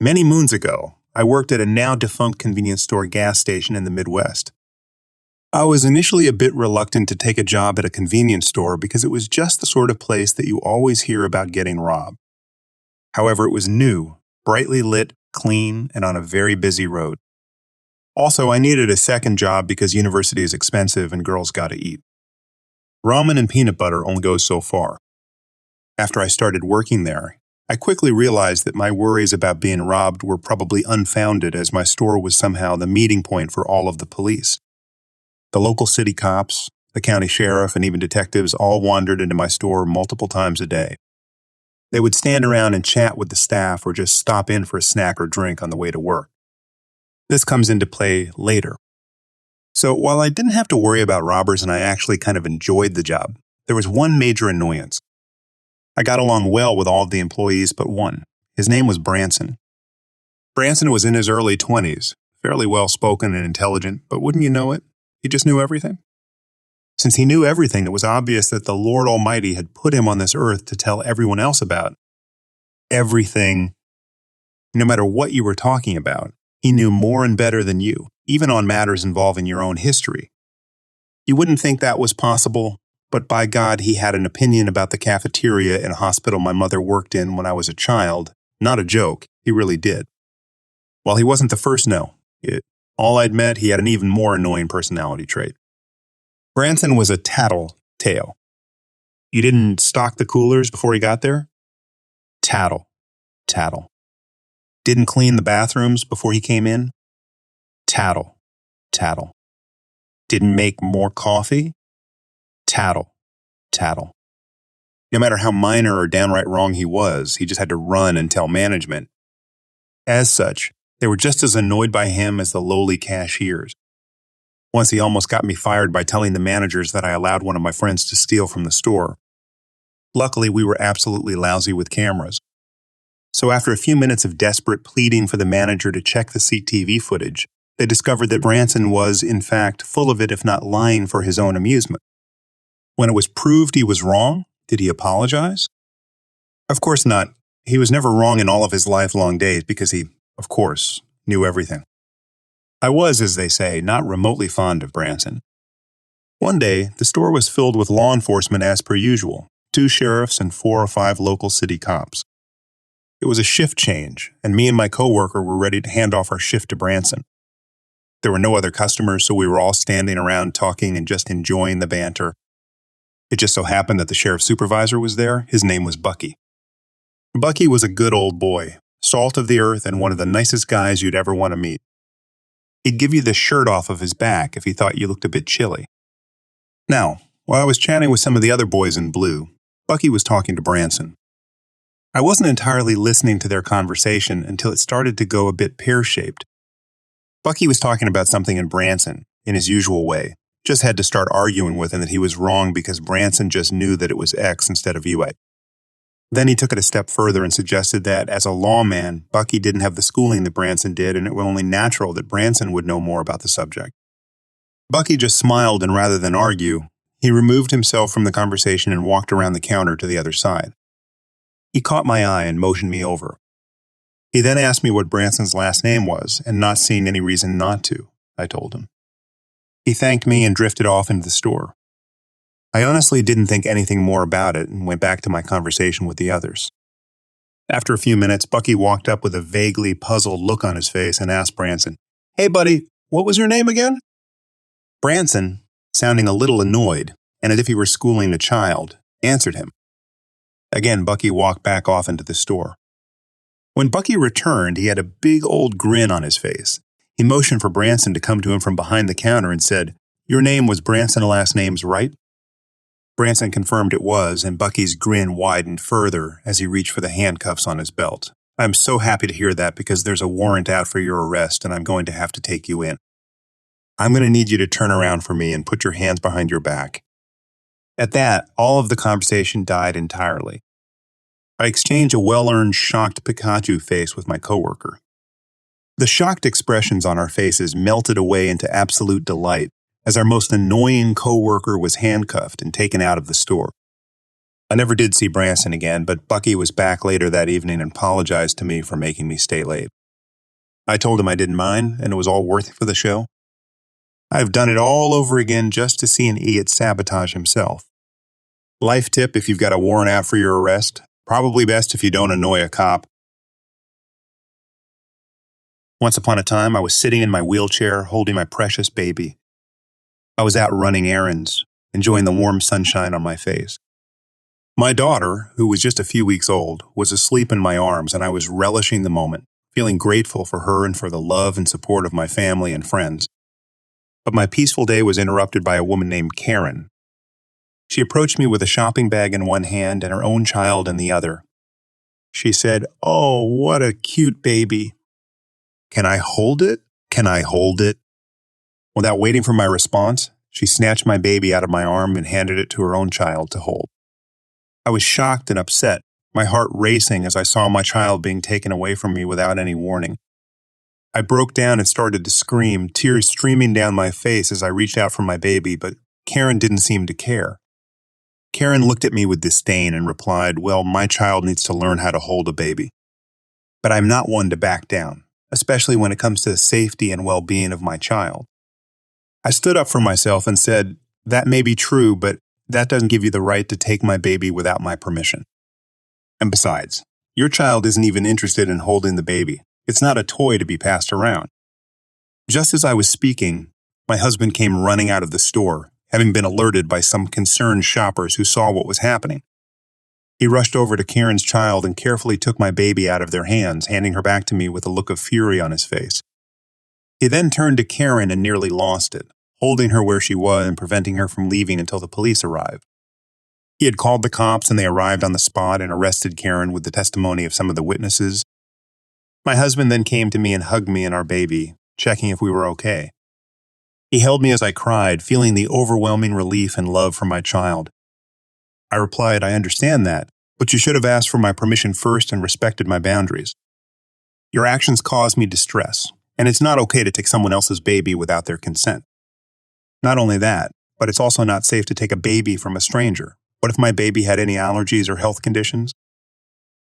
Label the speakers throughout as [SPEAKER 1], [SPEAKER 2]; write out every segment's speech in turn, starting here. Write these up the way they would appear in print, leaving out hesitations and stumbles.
[SPEAKER 1] Many moons ago, I worked at a now-defunct convenience store gas station in the Midwest. I was initially a bit reluctant to take a job at a convenience store because it was just the sort of place that you always hear about getting robbed. However, it was new, brightly lit, clean, and on a very busy road. Also, I needed a second job because university is expensive and girls gotta eat. Ramen and peanut butter only goes so far. After I started working there, I quickly realized that my worries about being robbed were probably unfounded, as my store was somehow the meeting point for all of the police. The local city cops, the county sheriff, and even detectives all wandered into my store multiple times a day. They would stand around and chat with the staff or just stop in for a snack or drink on the way to work. This comes into play later. So while I didn't have to worry about robbers and I actually kind of enjoyed the job, there was one major annoyance. I got along well with all of the employees but one. His name was Branson. Branson was in his early 20s, fairly well-spoken and intelligent, but wouldn't you know it, he just knew everything. Since he knew everything, it was obvious that the Lord Almighty had put him on this earth to tell everyone else about everything. No matter what you were talking about, he knew more and better than you, even on matters involving your own history. You wouldn't think that was possible, but by God, he had an opinion about the cafeteria in a hospital my mother worked in when I was a child. Not a joke, he really did. While he wasn't the first, no. All I'd met, he had an even more annoying personality trait. Branson was a tattletale. You didn't stock the coolers before he got there? Tattle. Didn't clean the bathrooms before he came in? Tattle. Didn't make more coffee? Tattle. No matter how minor or downright wrong he was, he just had to run and tell management. As such, they were just as annoyed by him as the lowly cashiers. Once he almost got me fired by telling the managers that I allowed one of my friends to steal from the store. Luckily, we were absolutely lousy with cameras. So after a few minutes of desperate pleading for the manager to check the CCTV footage, they discovered that Branson was, in fact, full of it if not lying for his own amusement. When it was proved he was wrong, did he apologize? Of course not. He was never wrong in all of his lifelong days because he, of course, knew everything. I was, as they say, not remotely fond of Branson. One day, the store was filled with law enforcement as per usual, 2 sheriffs and 4 or 5 local city cops. It was a shift change, and me and my coworker were ready to hand off our shift to Branson. There were no other customers, so we were all standing around talking and just enjoying the banter. It just so happened that the sheriff's supervisor was there. His name was Bucky. Bucky was a good old boy, salt of the earth and one of the nicest guys you'd ever want to meet. He'd give you the shirt off of his back if he thought you looked a bit chilly. Now, while I was chatting with some of the other boys in blue, Bucky was talking to Branson. I wasn't entirely listening to their conversation until it started to go a bit pear-shaped. Bucky was talking about something in Branson, in his usual way. Just had to start arguing with him that he was wrong because Branson just knew that it was X instead of UA. Then he took it a step further and suggested that, as a lawman, Bucky didn't have the schooling that Branson did, and it was only natural that Branson would know more about the subject. Bucky just smiled, and rather than argue, he removed himself from the conversation and walked around the counter to the other side. He caught my eye and motioned me over. He then asked me what Branson's last name was, and not seeing any reason not to, I told him. He thanked me and drifted off into the store. I honestly didn't think anything more about it and went back to my conversation with the others. After a few minutes, Bucky walked up with a vaguely puzzled look on his face and asked Branson, "Hey buddy, what was your name again?" Branson, sounding a little annoyed, and as if he were schooling a child, answered him. Again, Bucky walked back off into the store. When Bucky returned, he had a big old grin on his face. He motioned for Branson to come to him from behind the counter and said, "Your name was Branson last names, right?" Branson confirmed it was, and Bucky's grin widened further as he reached for the handcuffs on his belt. "I'm so happy to hear that because there's a warrant out for your arrest and I'm going to have to take you in. I'm going to need you to turn around for me and put your hands behind your back." At that, all of the conversation died entirely. I exchanged a well-earned shocked Pikachu face with my coworker. The shocked expressions on our faces melted away into absolute delight as our most annoying coworker was handcuffed and taken out of the store. I never did see Branson again, but Bucky was back later that evening and apologized to me for making me stay late. I told him I didn't mind, and it was all worth it for the show. I've done it all over again just to see an idiot sabotage himself. Life tip if you've got a warrant out for your arrest, probably best if you don't annoy a cop. Once upon a time, I was sitting in my wheelchair holding my precious baby. I was out running errands, enjoying the warm sunshine on my face. My daughter, who was just a few weeks old, was asleep in my arms, and I was relishing the moment, feeling grateful for her and for the love and support of my family and friends. But my peaceful day was interrupted by a woman named Karen. She approached me with a shopping bag in one hand and her own child in the other. She said, "Oh, what a cute baby. Can I hold it? Can I hold it?" Without waiting for my response, she snatched my baby out of my arm and handed it to her own child to hold. I was shocked and upset, my heart racing as I saw my child being taken away from me without any warning. I broke down and started to scream, tears streaming down my face as I reached out for my baby, but Karen didn't seem to care. Karen looked at me with disdain and replied, "Well, my child needs to learn how to hold a baby." But I'm not one to back down, especially when it comes to the safety and well-being of my child. I stood up for myself and said, "That may be true, but that doesn't give you the right to take my baby without my permission. And besides, your child isn't even interested in holding the baby. It's not a toy to be passed around." Just as I was speaking, my husband came running out of the store, having been alerted by some concerned shoppers who saw what was happening. He rushed over to Karen's child and carefully took my baby out of their hands, handing her back to me with a look of fury on his face. He then turned to Karen and nearly lost it, holding her where she was and preventing her from leaving until the police arrived. He had called the cops and they arrived on the spot and arrested Karen with the testimony of some of the witnesses. My husband then came to me and hugged me and our baby, checking if we were okay. He held me as I cried, feeling the overwhelming relief and love for my child. I replied, "I understand that, but you should have asked for my permission first and respected my boundaries. Your actions caused me distress, and it's not okay to take someone else's baby without their consent. Not only that, but it's also not safe to take a baby from a stranger. What if my baby had any allergies or health conditions?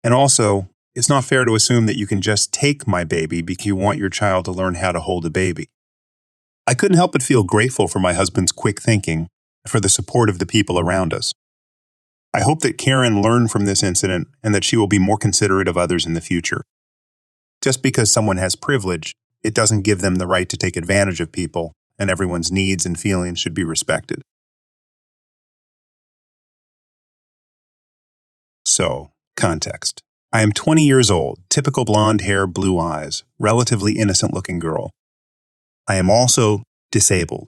[SPEAKER 1] And also, it's not fair to assume that you can just take my baby because you want your child to learn how to hold a baby." I couldn't help but feel grateful for my husband's quick thinking and for the support of the people around us. I hope that Karen learned from this incident and that she will be more considerate of others in the future. Just because someone has privilege, it doesn't give them the right to take advantage of people, and everyone's needs and feelings should be respected. So, context. I am 20 years old, typical blonde hair, blue eyes, relatively innocent-looking girl. I am also disabled.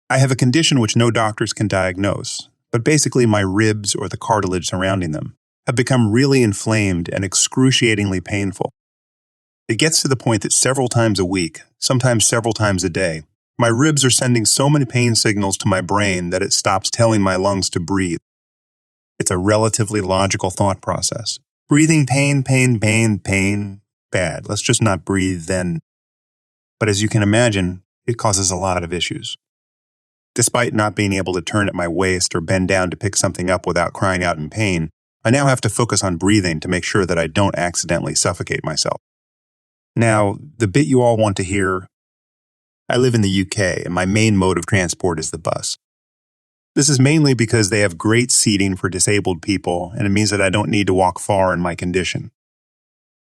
[SPEAKER 1] I have a condition which no doctors can diagnose, but basically my ribs or the cartilage surrounding them have become really inflamed and excruciatingly painful. It gets to the point that several times a week, sometimes several times a day, my ribs are sending so many pain signals to my brain that it stops telling my lungs to breathe. It's a relatively logical thought process. Breathing pain, pain, pain, pain, bad. Let's just not breathe then. But as you can imagine, it causes a lot of issues. Despite not being able to turn at my waist or bend down to pick something up without crying out in pain, I now have to focus on breathing to make sure that I don't accidentally suffocate myself. Now, the bit you all want to hear, I live in the UK and my main mode of transport is the bus. This is mainly because they have great seating for disabled people and it means that I don't need to walk far in my condition.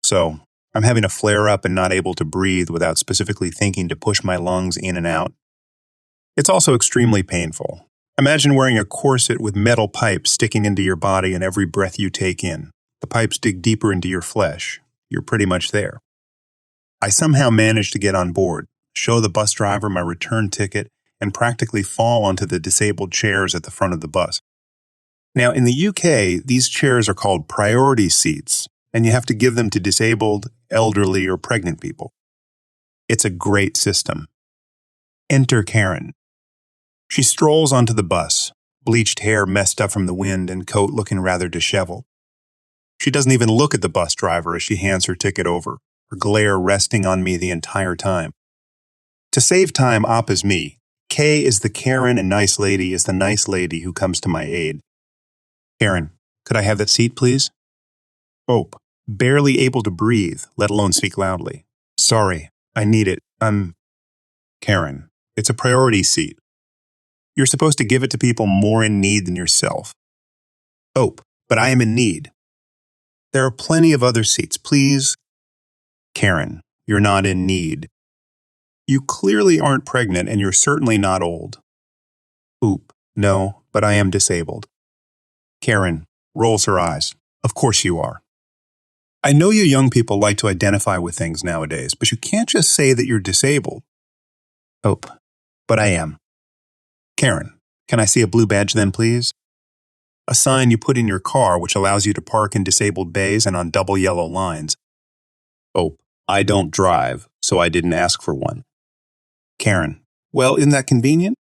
[SPEAKER 1] So, I'm having a flare-up and not able to breathe without specifically thinking to push my lungs in and out. It's also extremely painful. Imagine wearing a corset with metal pipes sticking into your body and every breath you take in. The pipes dig deeper into your flesh. You're pretty much there. I somehow managed to get on board, show the bus driver my return ticket, and practically fall onto the disabled chairs at the front of the bus. Now, in the UK, these chairs are called priority seats, and you have to give them to disabled, elderly, or pregnant people. It's a great system. Enter Karen. She strolls onto the bus, bleached hair messed up from the wind and coat looking rather disheveled. She doesn't even look at the bus driver as she hands her ticket over, her glare resting on me the entire time. To save time, Op is me. K is the Karen and nice lady is the nice lady who comes to my aid. "Karen, Could I have that seat, please? Ope, barely able to breathe, let alone speak loudly. Sorry, I need it. Karen, it's a priority seat. You're supposed to give it to people more in need than yourself. Ope, but I am in need. There are plenty of other seats, please. Karen, you're not in need. You clearly aren't pregnant and you're certainly not old. Oop, no, but I am disabled. Karen rolls her eyes. Of course you are. I know you young people like to identify with things nowadays, but you can't just say that you're disabled. Ope, but I am. Karen, can I see a blue badge then, please? A sign you put in your car which allows you to park in disabled bays and on double yellow lines. Ope, I don't drive, so I didn't ask for one. Karen, well, isn't that convenient?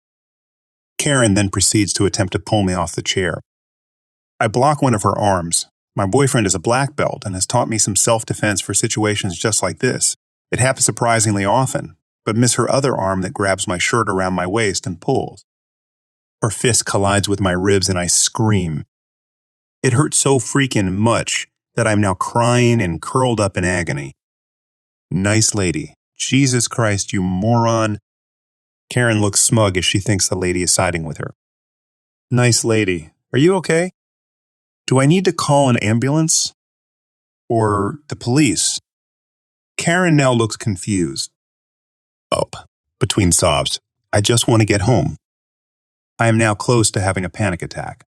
[SPEAKER 1] Karen then proceeds to attempt to pull me off the chair. I block one of her arms. My boyfriend is a black belt and has taught me some self-defense for situations just like this. It happens surprisingly often, but miss her other arm that grabs my shirt around my waist and pulls. Her fist collides with my ribs and I scream. It hurts so freaking much that I'm now crying and curled up in agony. Nice lady. Jesus Christ, you moron. Karen looks smug as she thinks the lady is siding with her. Nice lady. Are you okay? Do I need to call an ambulance? Or the police? Karen now looks confused. Up, between sobs. I just want to get home. I am now close to having a panic attack.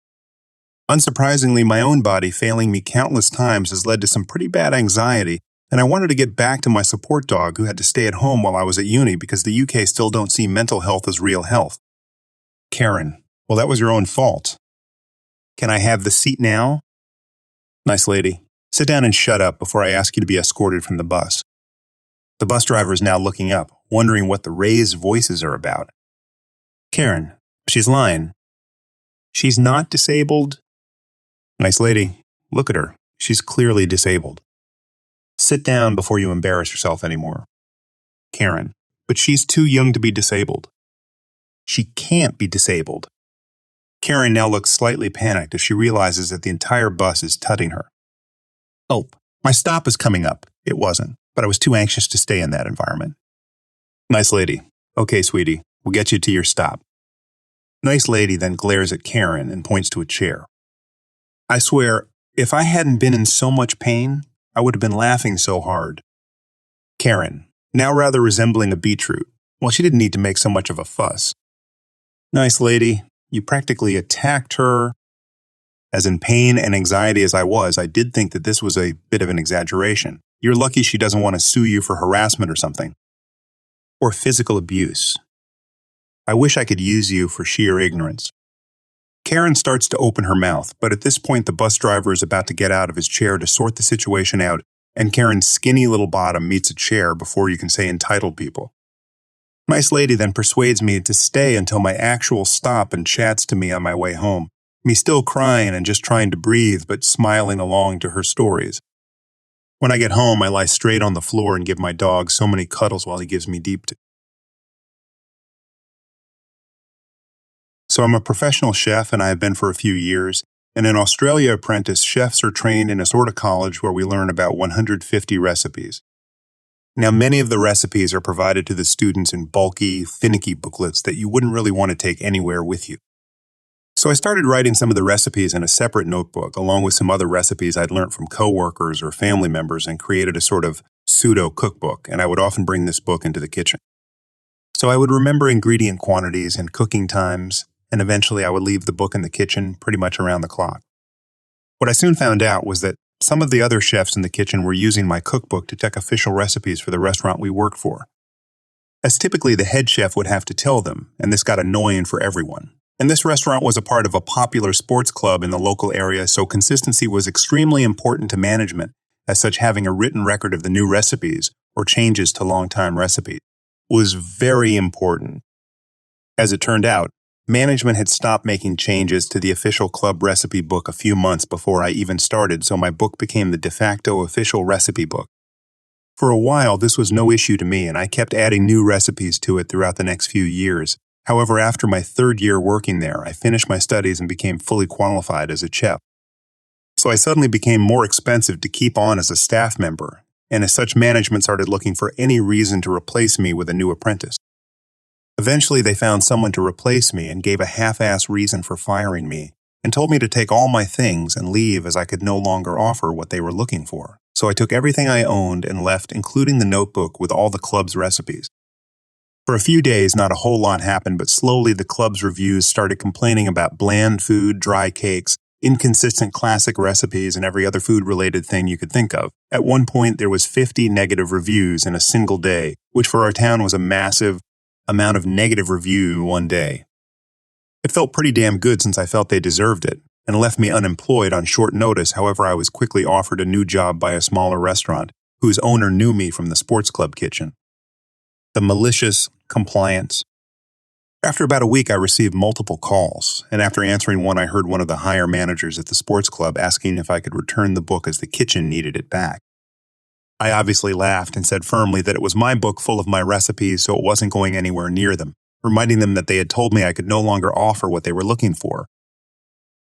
[SPEAKER 1] Unsurprisingly, my own body failing me countless times has led to some pretty bad anxiety, and I wanted to get back to my support dog who had to stay at home while I was at uni because the UK still don't see mental health as real health. Karen, well, that was your own fault. Can I have the seat now? Nice lady. Sit down and shut up before I ask you to be escorted from the bus. The bus driver is now looking up, wondering what the raised voices are about. Karen, she's lying. She's not disabled. Nice lady. Look at her. She's clearly disabled. Sit down before you embarrass yourself anymore. Karen, but she's too young to be disabled. She can't be disabled. Karen now looks slightly panicked as she realizes that the entire bus is tutting her. Oh, my stop is coming up. It wasn't, but I was too anxious to stay in that environment. Nice lady. Okay, sweetie, we'll get you to your stop. Nice lady then glares at Karen and points to a chair. I swear, if I hadn't been in so much pain, I would have been laughing so hard. Karen, now rather resembling a beetroot. Well, she didn't need to make so much of a fuss. Nice lady. You practically attacked her. As in pain and anxiety as I was, I did think that this was a bit of an exaggeration. You're lucky she doesn't want to sue you for harassment or something. Or physical abuse. I wish I could use you for sheer ignorance. Karen starts to open her mouth, but at this point the bus driver is about to get out of his chair to sort the situation out, and Karen's skinny little bottom meets a chair before you can say entitled people. Nice lady then persuades me to stay until my actual stop and chats to me on my way home, me still crying and just trying to breathe but smiling along to her stories. When I get home, I lie straight on the floor and give my dog so many cuddles while he gives me deep tea. So I'm a professional chef and I have been for a few years, and in Australia apprentice, chefs are trained in a sort of college where we learn about 150 recipes. Now, many of the recipes are provided to the students in bulky, finicky booklets that you wouldn't really want to take anywhere with you. So I started writing some of the recipes in a separate notebook, along with some other recipes I'd learned from coworkers or family members, and created a sort of pseudo-cookbook, and I would often bring this book into the kitchen. So I would remember ingredient quantities and cooking times, and eventually I would leave the book in the kitchen pretty much around the clock. What I soon found out was that some of the other chefs in the kitchen were using my cookbook to check official recipes for the restaurant we worked for. As typically the head chef would have to tell them, and this got annoying for everyone. And this restaurant was a part of a popular sports club in the local area, so consistency was extremely important to management, as such having a written record of the new recipes or changes to long-time recipes was very important. As it turned out, management had stopped making changes to the official club recipe book a few months before I even started, so my book became the de facto official recipe book. For a while, this was no issue to me, and I kept adding new recipes to it throughout the next few years. However, after my third year working there, I finished my studies and became fully qualified as a chef. So I suddenly became more expensive to keep on as a staff member, and as such, management started looking for any reason to replace me with a new apprentice. Eventually, they found someone to replace me and gave a half-ass reason for firing me, and told me to take all my things and leave as I could no longer offer what they were looking for. So I took everything I owned and left, including the notebook with all the club's recipes. For a few days, not a whole lot happened, but slowly the club's reviews started complaining about bland food, dry cakes, inconsistent classic recipes, and every other food-related thing you could think of. At one point, there was 50 negative reviews in a single day, which for our town was a massive amount of negative review one day. It felt pretty damn good since I felt they deserved it, and left me unemployed on short notice. However, I was quickly offered a new job by a smaller restaurant, whose owner knew me from the sports club kitchen. The malicious compliance. After about a week, I received multiple calls, and after answering one, I heard one of the higher managers at the sports club asking if I could return the book as the kitchen needed it back. I obviously laughed and said firmly that it was my book full of my recipes, so it wasn't going anywhere near them, reminding them that they had told me I could no longer offer what they were looking for.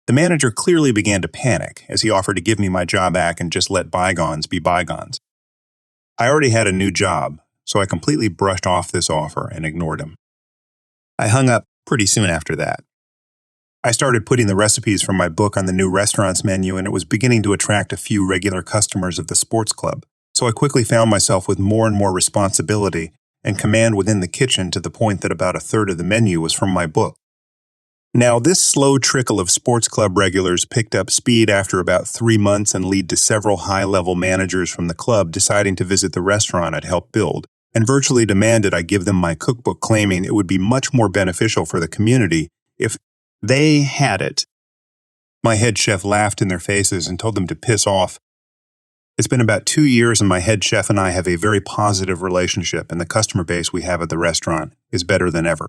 [SPEAKER 1] The manager clearly began to panic as he offered to give me my job back and just let bygones be bygones. I already had a new job, so I completely brushed off this offer and ignored him. I hung up pretty soon after that. I started putting the recipes from my book on the new restaurant's menu, and it was beginning to attract a few regular customers of the sports club, so I quickly found myself with more and more responsibility and command within the kitchen to the point that about a third of the menu was from my book. Now, this slow trickle of sports club regulars picked up speed after about 3 months and led to several high-level managers from the club deciding to visit the restaurant I'd helped build, and virtually demanded I give them my cookbook, claiming it would be much more beneficial for the community if they had it. My head chef laughed in their faces and told them to piss off. It's been about 2 years, and my head chef and I have a very positive relationship, and the customer base we have at the restaurant is better than ever.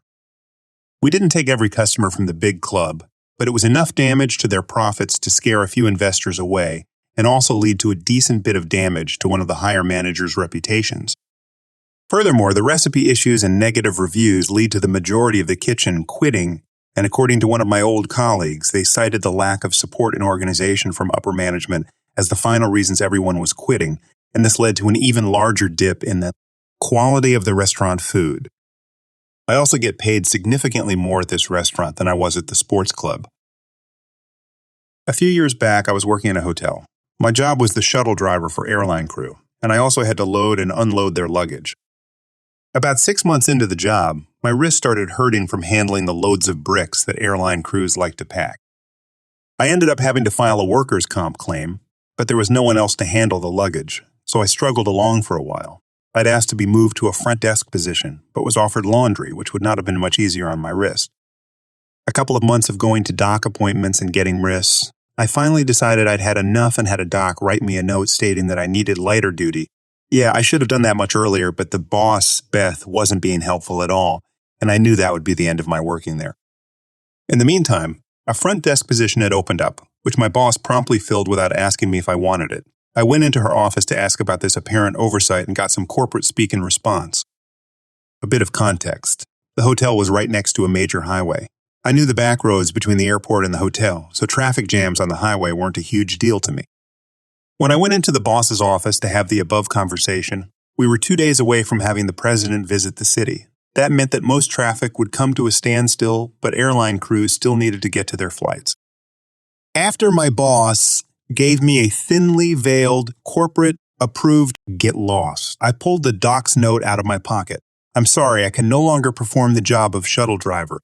[SPEAKER 1] We didn't take every customer from the big club, but it was enough damage to their profits to scare a few investors away and also lead to a decent bit of damage to one of the higher managers' reputations. Furthermore, the recipe issues and negative reviews lead to the majority of the kitchen quitting, and according to one of my old colleagues, they cited the lack of support and organization from upper management as the final reasons everyone was quitting, and this led to an even larger dip in the quality of the restaurant food. I also get paid significantly more at this restaurant than I was at the sports club. A few years back, I was working in a hotel. My job was the shuttle driver for airline crew, and I also had to load and unload their luggage. About 6 months into the job, my wrist started hurting from handling the loads of bricks that airline crews like to pack. I ended up having to file a workers' comp claim, but there was no one else to handle the luggage, so I struggled along for a while. I'd asked to be moved to a front desk position, but was offered laundry, which would not have been much easier on my wrist. A couple of months of going to doc appointments and getting wrists, I finally decided I'd had enough and had a doc write me a note stating that I needed lighter duty. Yeah, I should have done that much earlier, but the boss, Beth, wasn't being helpful at all, and I knew that would be the end of my working there. In the meantime, a front desk position had opened up, which my boss promptly filled without asking me if I wanted it. I went into her office to ask about this apparent oversight and got some corporate speak in response. A bit of context. The hotel was right next to a major highway. I knew the back roads between the airport and the hotel, so traffic jams on the highway weren't a huge deal to me. When I went into the boss's office to have the above conversation, we were 2 days away from having the president visit the city. That meant that most traffic would come to a standstill, but airline crews still needed to get to their flights. After my boss gave me a thinly veiled, corporate-approved get lost, I pulled the doc's note out of my pocket. I'm sorry, I can no longer perform the job of shuttle driver.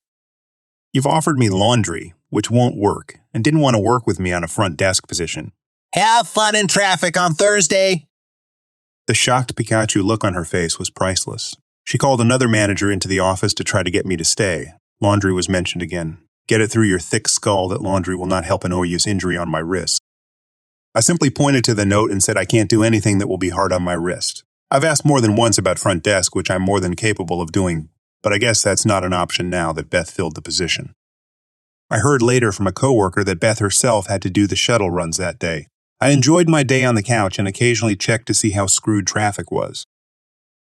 [SPEAKER 1] You've offered me laundry, which won't work, and didn't want to work with me on a front desk position. Have fun in traffic on Thursday. The shocked Pikachu look on her face was priceless. She called another manager into the office to try to get me to stay. Laundry was mentioned again. Get it through your thick skull that laundry will not help an overuse injury on my wrist. I simply pointed to the note and said I can't do anything that will be hard on my wrist. I've asked more than once about front desk, which I'm more than capable of doing, but I guess that's not an option now that Beth filled the position. I heard later from a coworker that Beth herself had to do the shuttle runs that day. I enjoyed my day on the couch and occasionally checked to see how screwed traffic was.